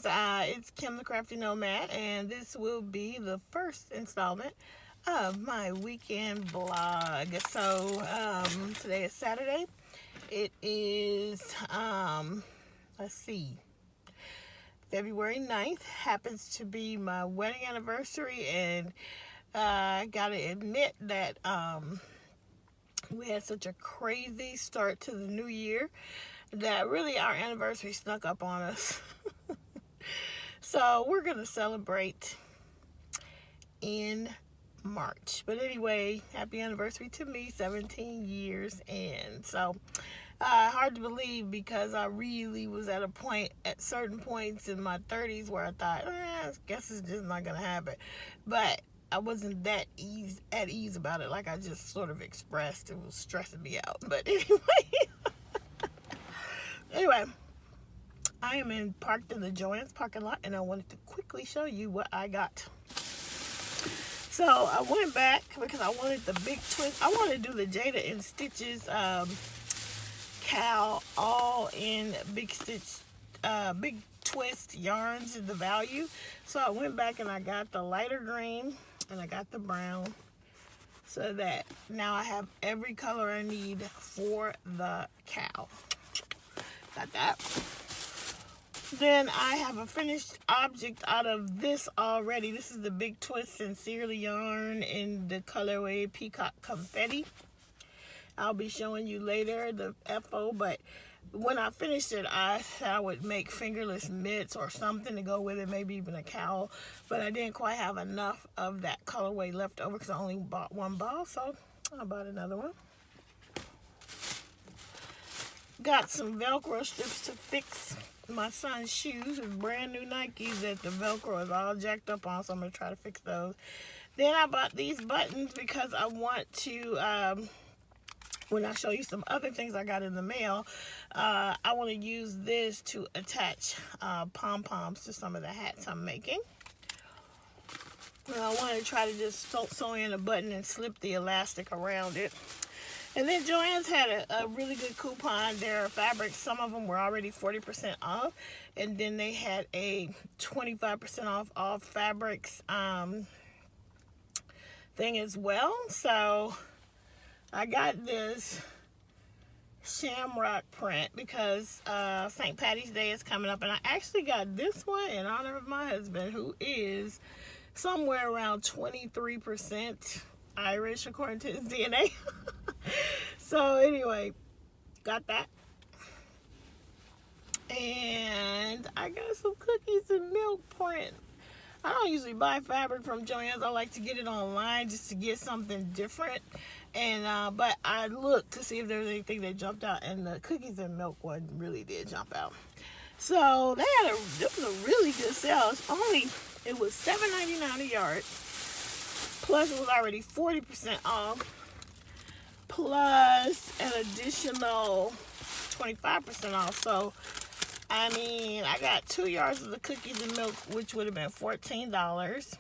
guys, it's Kim the Crafty Nomad, and this will be the first installment of my weekend vlog. So, today is Saturday. It is, let's see, February 9th. Happens to be my wedding anniversary, and I gotta admit that, we had such a crazy start to the new year that really our anniversary snuck up on us. So we're gonna celebrate in March. But anyway, happy anniversary to me, 17 years in. So hard to believe, because I really was at a point at certain points in my 30s where I thought, I guess it's just not gonna happen. But I wasn't that at ease about it, like I just sort of expressed. It was stressing me out. But anyway, I am parked in the Joann's parking lot, and I wanted to quickly show you what I got. So I went back because I wanted the big twist. I wanted to do the Jada and Stitches cowl all in big twist yarns in the value. So I went back and I got the lighter green and I got the brown, so that now I have every color I need for the cowl. Got that. Then I have a finished object out of this already. This is the Big Twist Sincerely yarn in the colorway Peacock Confetti. I'll be showing you later the FO, but when I finished it, I said I would make fingerless mitts or something to go with it, maybe even a cowl, but I didn't quite have enough of that colorway left over because I only bought one ball, so I bought another one. Got some Velcro strips to fix my son's shoes, his brand new Nikes that the Velcro is all jacked up on, so I'm going to try to fix those. Then I bought these buttons because I want to, when I show you some other things I got in the mail, I want to use this to attach pom-poms to some of the hats I'm making. And I want to try to just sew in a button and slip the elastic around it. And then Joann's had a really good coupon. Their fabrics, some of them were already 40% off. And then they had a 25% off all fabrics thing as well. So I got this shamrock print because St. Patty's Day is coming up. And I actually got this one in honor of my husband, who is somewhere around 23% Irish according to his DNA. So anyway, got that. And I got some cookies and milk print. I don't usually buy fabric from Joann's. I like to get it online just to get something different. And but I looked to see if there was anything that jumped out, and the cookies and milk one really did jump out. So they had this was a really good sale. It was $7.99 a yard. Plus it was already 40% off. Plus an additional 25% off. So I mean, I got 2 yards of the cookies and milk, which would have been $14.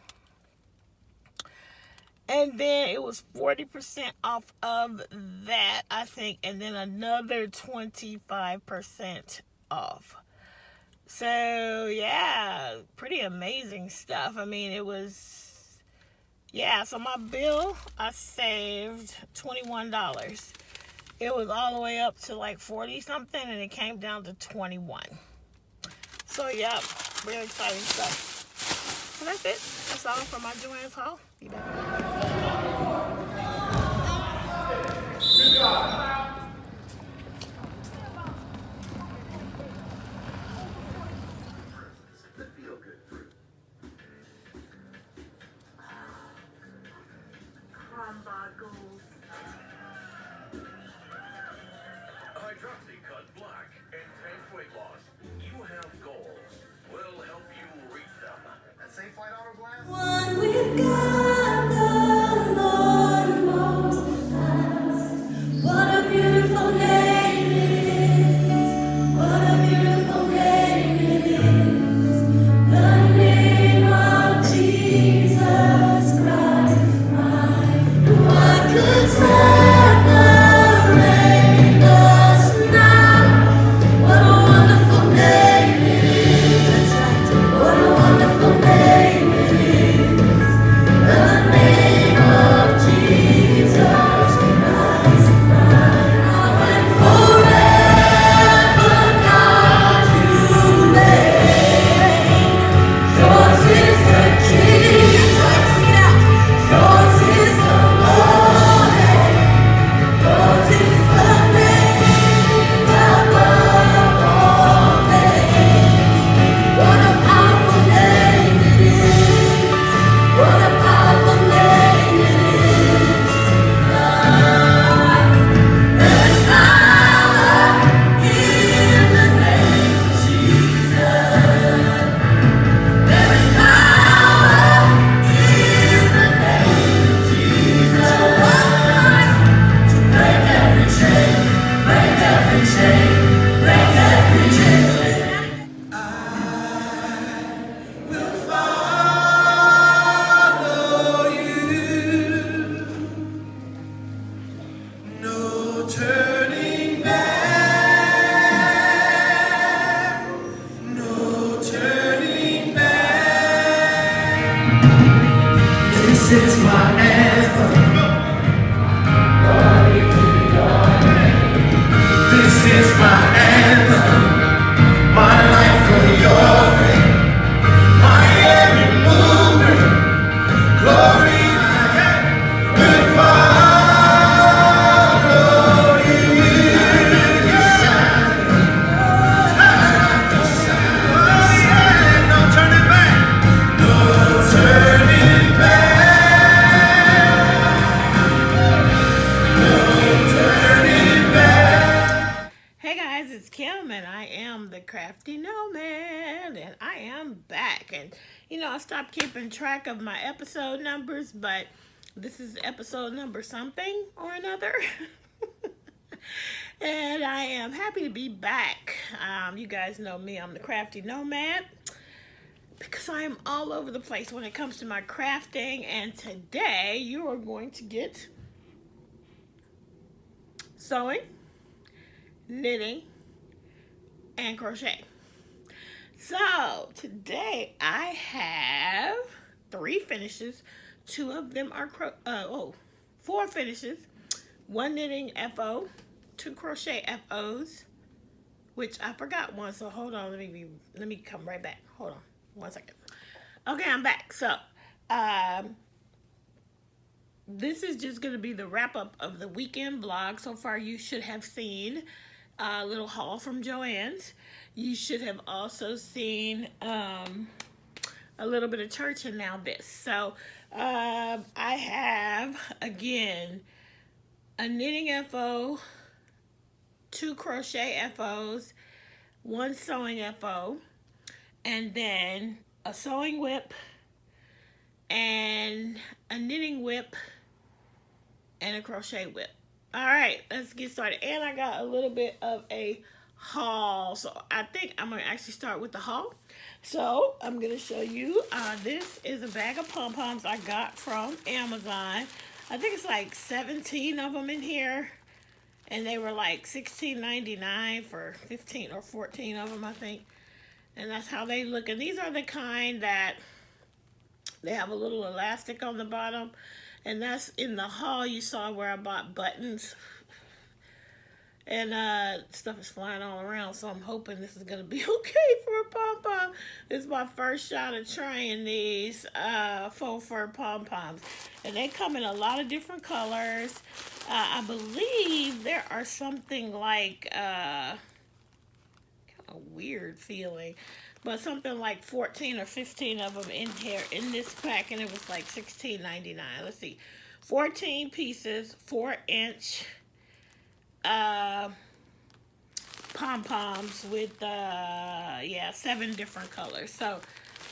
And then it was 40% off of that, I think, and then another 25% off. So yeah, pretty amazing stuff. I mean, it was, yeah, so my bill, I saved $21. It was all the way up to like 40 something, and it came down to 21. So yep, very exciting stuff. So that's it. That's all from my Joann's haul. Be back. Good job. Cut black, intense weight loss. You have goals. We'll help you reach them. That safe flight autoglass? One with God, the Lord most blessed. What a beautiful name it is. What a beautiful name it is. The name of Jesus Christ, what could separate us now? What a wonderful name it is. That's right. No turning back, no turning back. This is my anthem. This is my anthem. My life for your fame. My every movement. Glory will follow you. Oh yeah, no turning back. No turning back. Hey guys, it's Kim and I am the Crafty Nomad and I am back. And I stopped keeping track of my episode numbers, but this is episode number something or another. And I am happy to be back. You guys know me, I'm the Crafty Nomad, because I am all over the place when it comes to my crafting. And today you are going to get sewing, knitting, and crochet. So today I have 3 finishes. 2 of them are 4 finishes. 1 knitting FO, 2 crochet FOs, which I forgot one. So hold on, let me come right back. Hold on, 1 second. Okay, I'm back. So this is just going to be the wrap up of the weekend vlog. So far you should have seen a little haul from Joann's. You should have also seen a little bit of church and now this. So I have, again, a knitting FO, 2 crochet FOs, 1 sewing FO, and then a sewing whip and a knitting whip and a crochet whip. All right, let's get started. And I got a little bit of a haul, so I think I'm gonna actually start with the haul. So I'm gonna show you, this is a bag of pom-poms I got from Amazon. I think it's like 17 of them in here, and they were like $16.99 for 15 or 14 of them, I think. And that's how they look. And these are the kind that they have a little elastic on the bottom. And that's in the haul you saw where I bought buttons. And stuff is flying all around, so I'm hoping this is going to be okay for a pom-pom. This is my first shot of trying these faux fur pom-poms. And they come in a lot of different colors. I believe there are something like, kind of weird feeling, but something like 14 or 15 of them in here in this pack, and it was like $16.99. Let's see, 14 pieces, 4-inch pom-poms with 7 different colors. So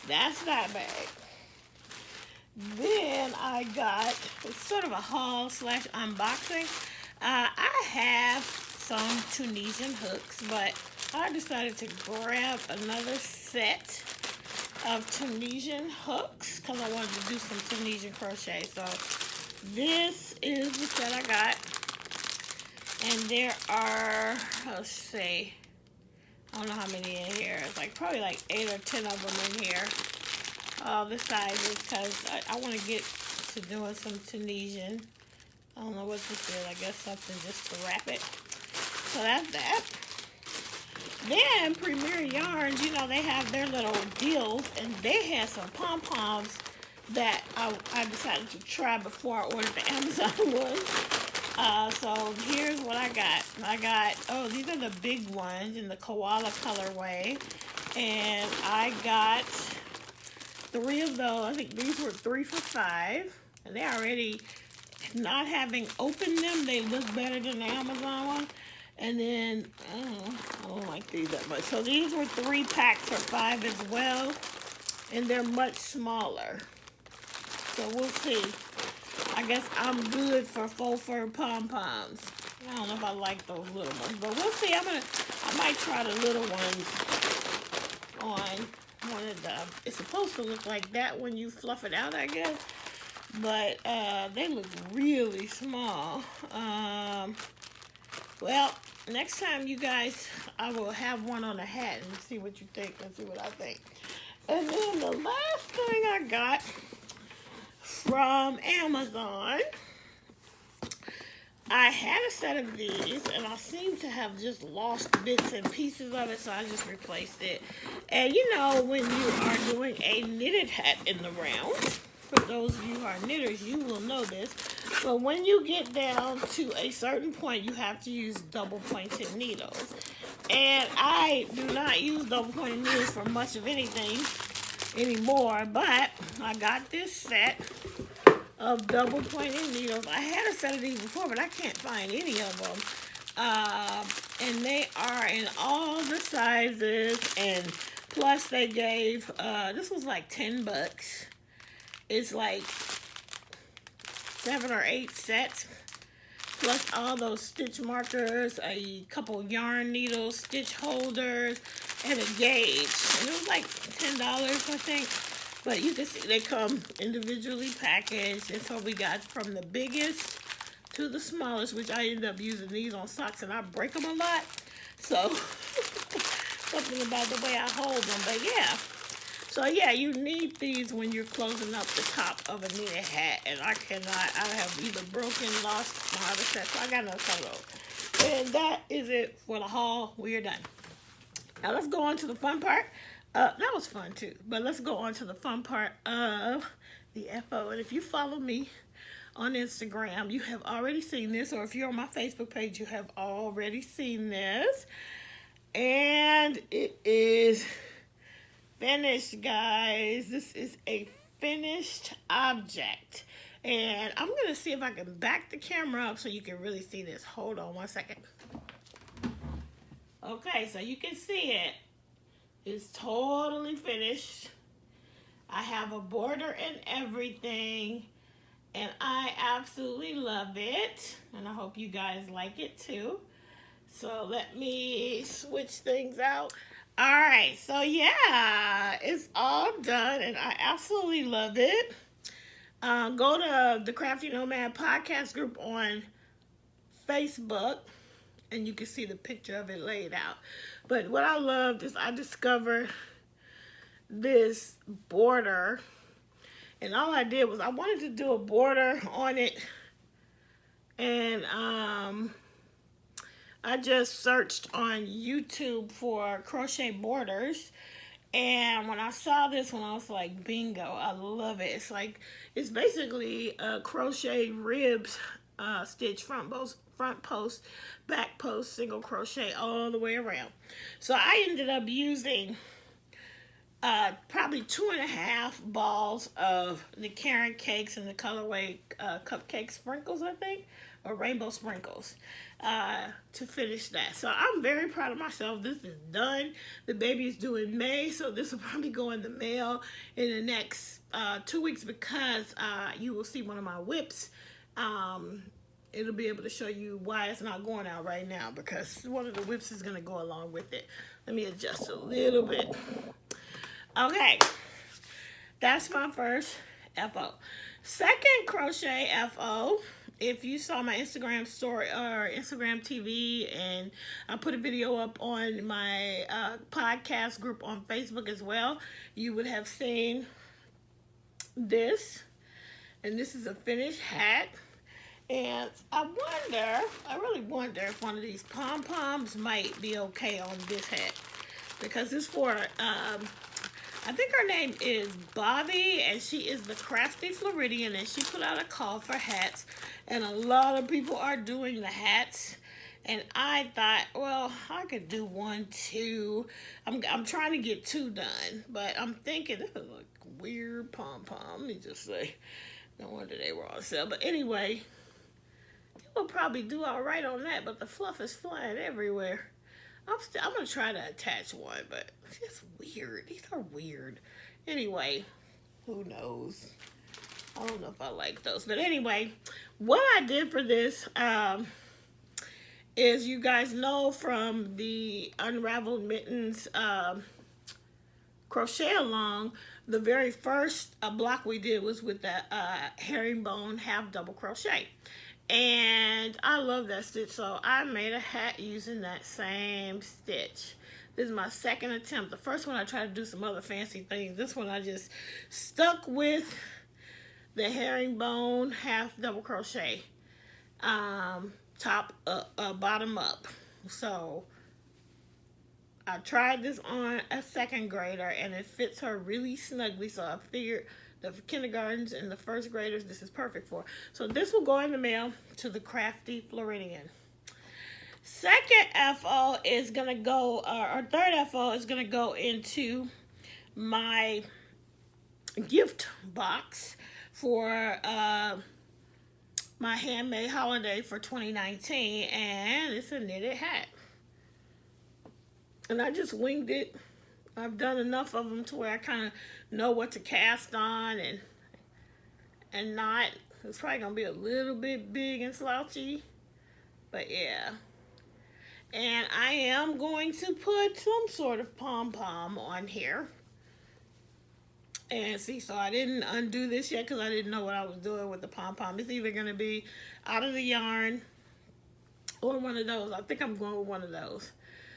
that's that bag. Then I got, it's sort of a haul slash unboxing. I have some Tunisian hooks, but I decided to grab another set of Tunisian hooks because I wanted to do some Tunisian crochet. So this is the set I got. And there are, let's see, I don't know how many in here. It's like probably like 8 or 10 of them in here. All the sizes, because I want to get to doing some Tunisian. I don't know what this is. I guess something just to wrap it. So that's that. Then Premier Yarns, you know, they have their little deals, and they had some pom-poms that I decided to try before I ordered the Amazon one. So here's what I got. I got, these are the big ones in the koala colorway. And I got 3 of those. I think these were 3 for $5. And they already, not having opened them, they look better than the Amazon one. And then, I don't like these that much. So these were 3 packs for $5 as well. And they're much smaller. So we'll see. I guess I'm good for faux fur pom-poms. I don't know if I like those little ones, but we'll see. I might try the little ones on one of the, it's supposed to look like that when you fluff it out, I guess. But they look really small. Well, next time you guys, I will have one on a hat and see what you think and see what I think. And then the last thing I got from Amazon, I had a set of these and I seem to have just lost bits and pieces of it, so I just replaced it. And you know, when you are doing a knitted hat in the round, for those of you who are knitters, you will know this, but when you get down to a certain point, you have to use double pointed needles. And I do not use double pointed needles for much of anything anymore, but I got this set of double pointed needles. I had a set of these before, but I can't find any of them. And they are in all the sizes, and plus they gave, this was like 10 bucks. It's like 7 or 8 sets, plus all those stitch markers, a couple yarn needles, stitch holders, and a gauge. And it was like $10, I think. But you can see they come individually packaged. And so we got from the biggest to the smallest, which I end up using these on socks, and I break them a lot. So something about the way I hold them. But yeah. So yeah, you need these when you're closing up the top of a knitted hat. And I have either broken, lost my other set. So I got another set of those. And that is it for the haul. We are done. Now let's go on to the fun part. That was fun too. But let's go on to the fun part of the FO. And if you follow me on Instagram, you have already seen this. Or if you're on my Facebook page, you have already seen this. And it is finished, guys. This is a finished object. And I'm going to see if I can back the camera up so you can really see this. Hold on one second. Okay, so you can see it. It's totally finished. I have a border and everything. And I absolutely love it. And I hope you guys like it too. So let me switch things out. Alright, so yeah, it's all done and I absolutely love it. Go to the Crafty Nomad podcast group on Facebook and you can see the picture of it laid out. But what I loved is I discovered this border, and all I did was I wanted to do a border on it, and I just searched on YouTube for crochet borders, and when I saw this one, I was like, bingo, I love it. It's basically a crochet ribs stitch, front post, back post, single crochet all the way around. So I ended up using probably 2.5 balls of the Karen Cakes and the colorway cupcake sprinkles, I think, or rainbow sprinkles, to finish that. So I'm very proud of myself. This is done. The baby is due in May, so this will probably go in the mail in the next 2 weeks, because you will see one of my WIPS. It'll be able to show you why it's not going out right now, because one of the WIPS is going to go along with it. Let me adjust a little bit. Okay, that's my first FO. Second crochet FO, if you saw my Instagram story or Instagram TV, and I put a video up on my podcast group on Facebook as well, you would have seen this. And this is a finished hat. And I really wonder if one of these pom-poms might be okay on this hat. Because it's for, I think her name is Bobby, and she is the Crafty Floridian, and she put out a call for hats. And a lot of people are doing the hats. And I thought, well, I could do one too. I'm trying to get 2 done. But I'm thinking, this is a weird pom-pom. Let me just say, no wonder they were on sale. But anyway, we'll probably do all right on that, but the fluff is flying everywhere. I'm going to try to attach one, but it's just weird. These are weird. Anyway, who knows? I don't know if I like those. But anyway, what I did for this, is, you guys know from the Unraveled Mittens crochet along, the very first block we did was with the herringbone half double crochet. And I love that stitch, so I made a hat using that same stitch. This is my second attempt. The first one I tried to do some other fancy things. This one I just stuck with the herringbone half double crochet, top bottom up. So I tried this on a second grader and it fits her really snugly, so I figured the kindergartens and the first graders this is perfect for. So this will go in the mail to the Crafty Floridian. Second FO is gonna go, or third FO is gonna go into my gift box for my handmade holiday for 2019, and it's a knitted hat. And I just winged it. I've done enough of them to where I kind of know what to cast on and not. It's probably gonna be a little bit big and slouchy, but yeah. And I am going to put some sort of pom-pom on here. And see, so I didn't undo this yet because I didn't know what I was doing with the pom-pom. It's either going to be out of the yarn or one of those. I think I'm going with one of those.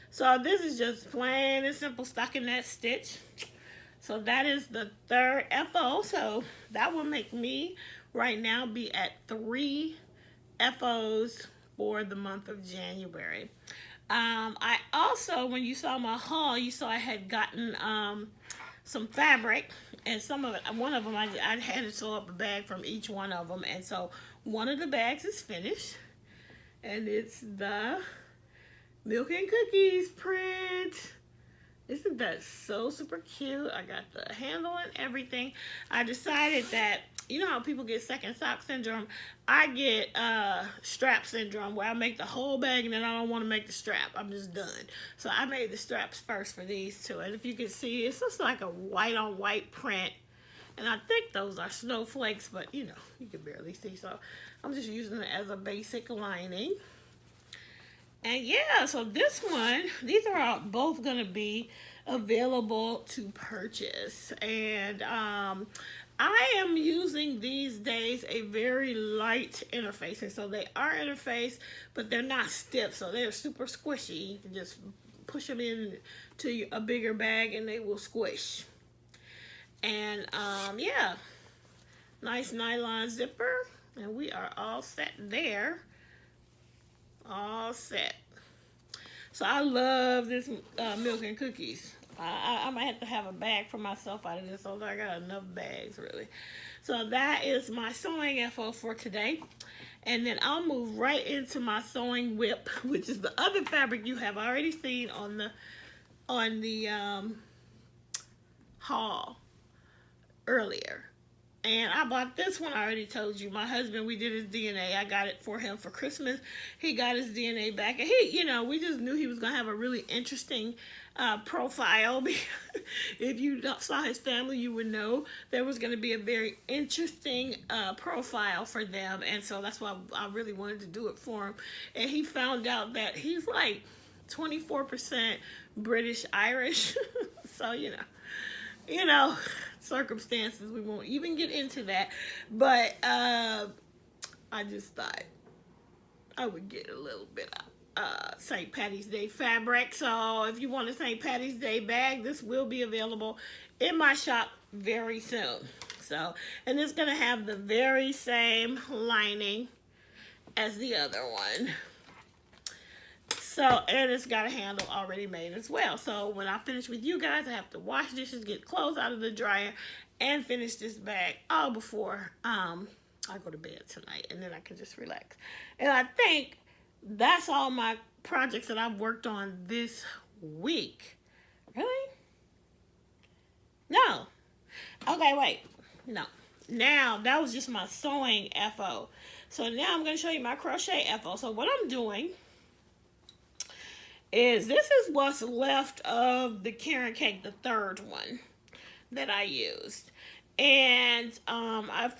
So this is just plain and simple stockinette stitch. So that is the third FO. So that will make me right now be at 3 FOs for the month of January. I also, when you saw my haul, you saw I had gotten some fabric, and some of it, one of them, I had to sew up a bag from each one of them, and so one of the bags is finished, and it's the Milk and Cookies print. Isn't that so super cute? I got the handle and everything. I decided that, you know how people get second sock syndrome? I get strap syndrome, where I make the whole bag and then I don't want to make the strap. I'm just done. So I made the straps first for these two. And if you can see, it's just like a white on white print. And I think those are snowflakes, but you know, you can barely see. So I'm just using it as a basic lining. And yeah, so this one, these are all both going to be available to purchase. And I am using these days a very light interface. And so they are interface, but they're not stiff. So they're super squishy. You can just push them into a bigger bag and they will squish. And yeah, nice nylon zipper. And we are all set there. All set. So I love this Milk and Cookies. I might have to have a bag for myself out of this, although I got enough bags really. So that is my sewing FO for today. And then I'll move right into my sewing whip, which is the other fabric you have already seen on the haul earlier. And I bought this one, I already told you. My husband, we did his DNA. I got it for him for Christmas. He got his DNA back. And he, you know, we just knew he was going to have a really interesting profile. If you saw his family, you would know there was going to be a very interesting profile for them. And so that's why I really wanted to do it for him. And he found out that he's like 24% British Irish. So, you know, circumstances, we won't even get into that, but I just thought I would get a little bit of St. Patty's Day fabric. So if you want a St. Patty's Day bag, this will be available in my shop very soon. So, and it's gonna have the very same lining as the other one. So, and it's got a handle already made as well. So when I finish with you guys, I have to wash dishes, get clothes out of the dryer, and finish this bag all before I go to bed tonight. And then I can just relax. And I think that's all my projects that I've worked on this week. Really? No. Okay, wait. No. Now, that was just my sewing FO. So now I'm going to show you my crochet FO. So what I'm doing is, this is what's left of the Karen cake, the third one that I used. And I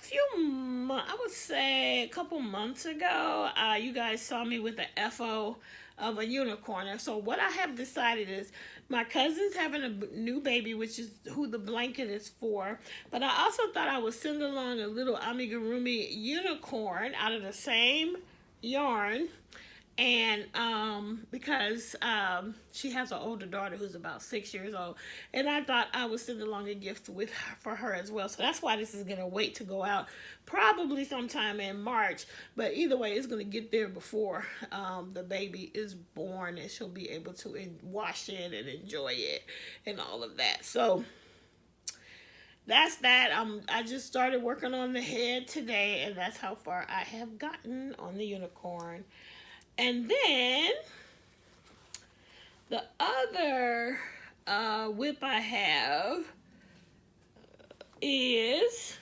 would say a couple months ago, you guys saw me with the FO of a unicorn. And so what I have decided is my cousin's having a new baby, which is who the blanket is for. But I also thought I would send along a little amigurumi unicorn out of the same yarn. And because she has an older daughter who's about 6 years old, and I thought I would send along a gift with her, for her as well. So that's why this is gonna wait to go out, probably sometime in March. But either way, it's gonna get there before the baby is born, and she'll be able to wash it and enjoy it and all of that. So that's that. I just started working on the head today, and that's how far I have gotten on the unicorn. And then the other WIP I have is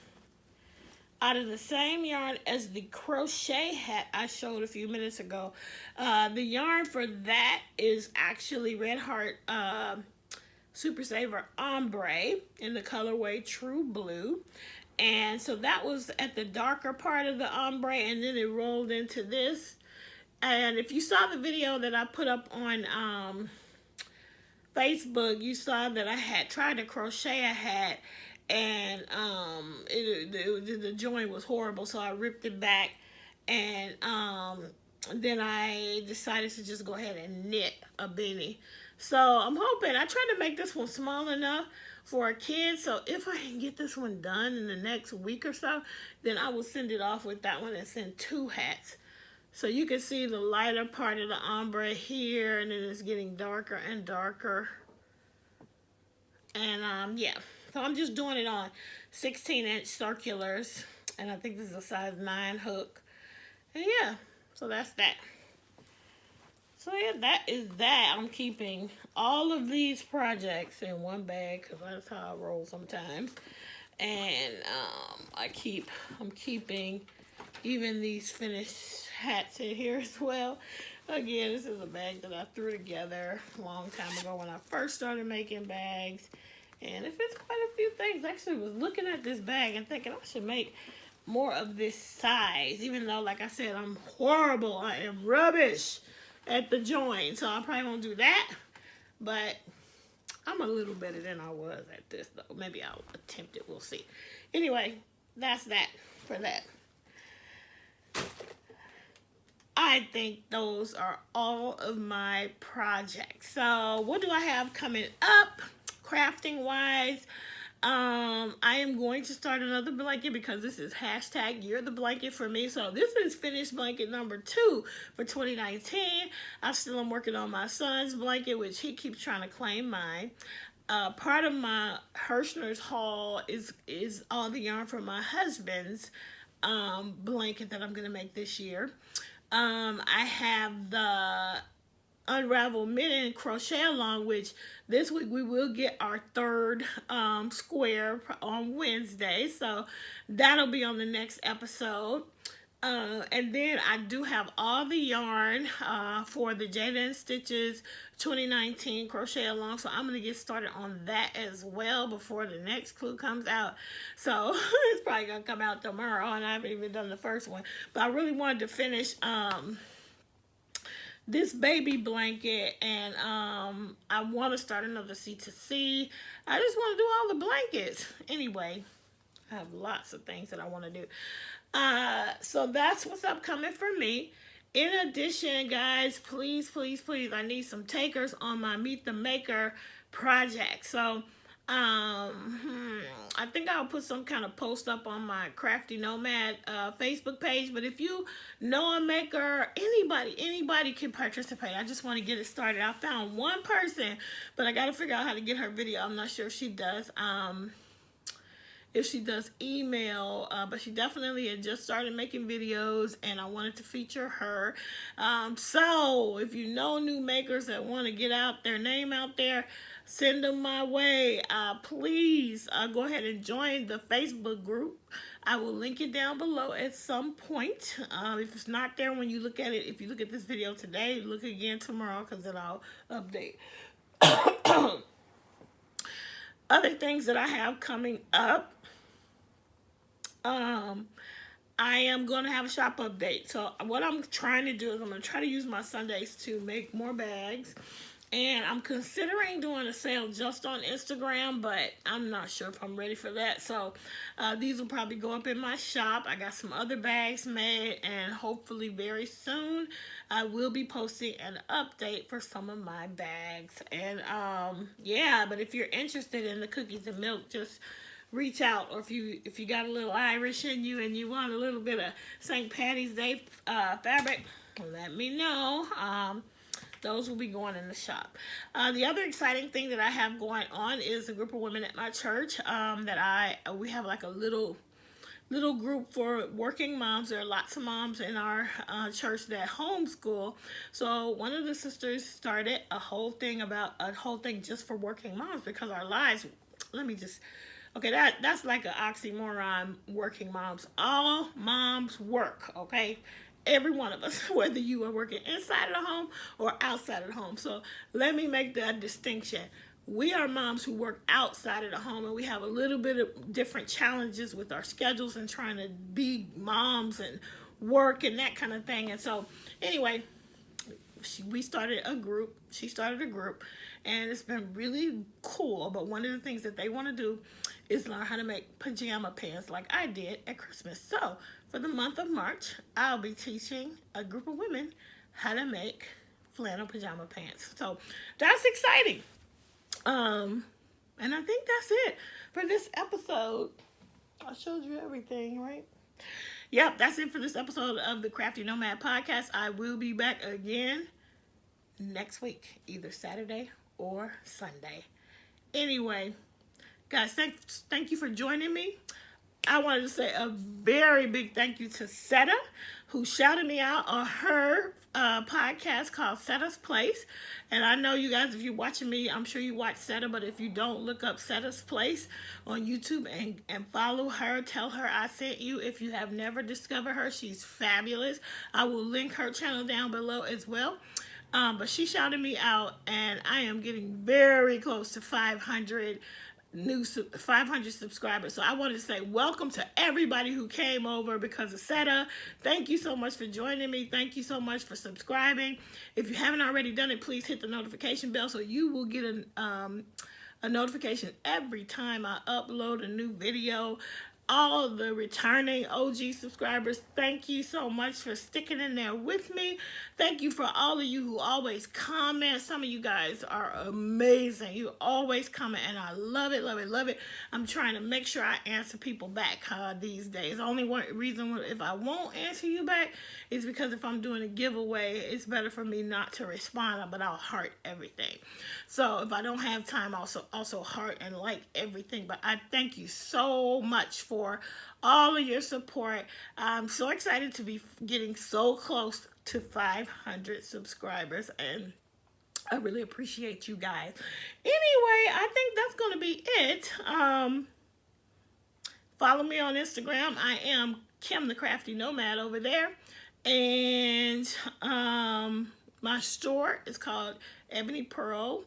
out of the same yarn as the crochet hat I showed a few minutes ago. The yarn for that is actually Red Heart Super Saver Ombre in the colorway True Blue. And so that was at the darker part of the ombre, and then it rolled into this. And if you saw the video that I put up on Facebook, you saw that I had tried to crochet a hat, and the joint was horrible, so I ripped it back. And then I decided to just go ahead and knit a beanie. So I'm hoping, I tried to make this one small enough for a kid, so if I can get this one done in the next week or so, then I will send it off with that one and send 2 hats. So you can see the lighter part of the ombre here, and then it's getting darker and darker. And yeah, so I'm just doing it on 16-inch circulars, and I think this is a size 9 hook. And yeah, so that's that. So yeah, that is that. I'm keeping all of these projects in one bag because that's how I roll sometimes. And I'm keeping even these finished hats in here as well. Again, this is a bag that I threw together a long time ago when I first started making bags. And it fits quite a few things. Actually, I was looking at this bag and thinking I should make more of this size. Even though, like I said, I'm horrible. I am rubbish at the joint. So I probably won't do that. But I'm a little better than I was at this, though. Maybe I'll attempt it. We'll see. Anyway, that's that for that. I think those are all of my projects. So what do I have coming up crafting wise? I am going to start another blanket because this is hashtag You're the Blanket for me. So this is finished blanket number 2 for 2019. I still am working on my son's blanket, which he keeps trying to claim mine. Part of my Hirschner's haul is all the yarn from my husband's blanket that I'm going to make this year. I have the Unravel Mitten Crochet Along, which this week we will get our 3rd square on Wednesday. So that'll be on the next episode. And then I do have all the yarn for the Jada and Stitches 2019 Crochet Along. So I'm going to get started on that as well before the next clue comes out. So it's probably going to come out tomorrow, and I haven't even done the first one. But I really wanted to finish this baby blanket, and I want to start another C2C. I just want to do all the blankets. Anyway, I have lots of things that I want to do. So that's what's upcoming for me. In addition, guys, please, please, please, I need some takers on my Meet the Maker project. So I think I'll put some kind of post up on my Crafty Nomad Facebook page. But if you know a maker, anybody can participate. I just want to get it started. I found one person, but I got to figure out how to get her video. I'm not sure if she does. If she does email, but she definitely had just started making videos, and I wanted to feature her. So if you know new makers that want to get out their name out there, send them my way. Please go ahead and join the Facebook group. I will link it down below at some point. If it's not there when you look at it, if you look at this video today, look again tomorrow, because then I'll update. Other things that I have coming up. I am going to have a shop update. So what I'm trying to do is I'm going to try to use my Sundays to make more bags. And I'm considering doing a sale just on Instagram, but I'm not sure if I'm ready for that. So these will probably go up in my shop. I got some other bags made, and hopefully very soon I will be posting an update for some of my bags. And yeah, but if you're interested in the cookies and milk, just reach out. Or if you got a little Irish in you and you want a little bit of St. Patty's Day fabric, let me know. Those will be going in the shop. The other exciting thing that I have going on is a group of women at my church we have like a little group for working moms. There are lots of moms in our church that homeschool. So one of the sisters started a whole thing just for working moms, because our lives, okay, that's like an oxymoron, working moms. All moms work, okay? Every one of us, whether you are working inside of the home or outside of the home. So let me make that distinction. We are moms who work outside of the home, and we have a little bit of different challenges with our schedules and trying to be moms and work and that kind of thing. And so anyway, she started a group, and it's been really cool. But one of the things that they want to do is learn how to make pajama pants like I did at Christmas. So for the month of March, I'll be teaching a group of women how to make flannel pajama pants. So that's exciting. And I think that's it for this episode. I showed you everything, right? Yep, that's it for this episode of the Crafty Nomad podcast. I will be back again next week, either Saturday or Sunday. Anyway, guys, thank you for joining me. I wanted to say a very big thank you to Seta, who shouted me out on her podcast called Seta's Place. And I know you guys, if you're watching me, I'm sure you watch Seta, but if you don't, look up Seta's Place on YouTube and follow her. Tell her I sent you. If you have never discovered her, she's fabulous. I will link her channel down below as well. But she shouted me out, and I am getting very close to 500 subscribers. So I wanted to say welcome to everybody who came over because of Seta. Thank you so much for joining me. Thank you so much for subscribing. If you haven't already done it, please hit the notification bell so you will get a notification every time I upload a new video. All the returning OG subscribers, thank you so much for sticking in there with me. Thank you for all of you who always comment. Some of you guys are amazing. You always comment, and I love it, love it, love it. I'm trying to make sure I answer people back these days. Only one reason if I won't answer you back is because if I'm doing a giveaway, it's better for me not to respond, but I'll heart everything. So if I don't have time, also heart and like everything. But I thank you so much for all of your support. I'm so excited to be getting so close to 500 subscribers, and I really appreciate you guys. Anyway, I think that's going to be it. Follow me on Instagram. I am Kim the Crafty Nomad over there. And my store is called Ebony Pearl,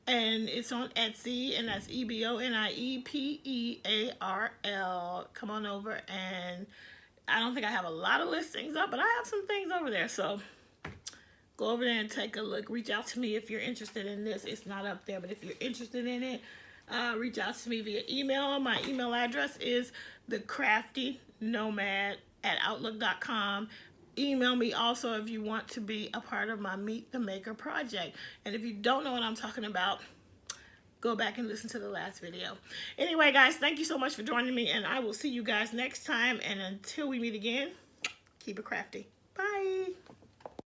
and it's on Etsy, and that's EBONIEPEARL. Come on over, and I don't think I have a lot of listings up, but I have some things over there. So go over there and take a look. Reach out to me if you're interested in this. It's not up there, but if you're interested in it, reach out to me via email. My email address is thecraftynomad@outlook.com. Email me also if you want to be a part of my Meet the Maker project. And if you don't know what I'm talking about, go back and listen to the last video. Anyway, guys, thank you so much for joining me, and I will see you guys next time. And until we meet again, keep it crafty.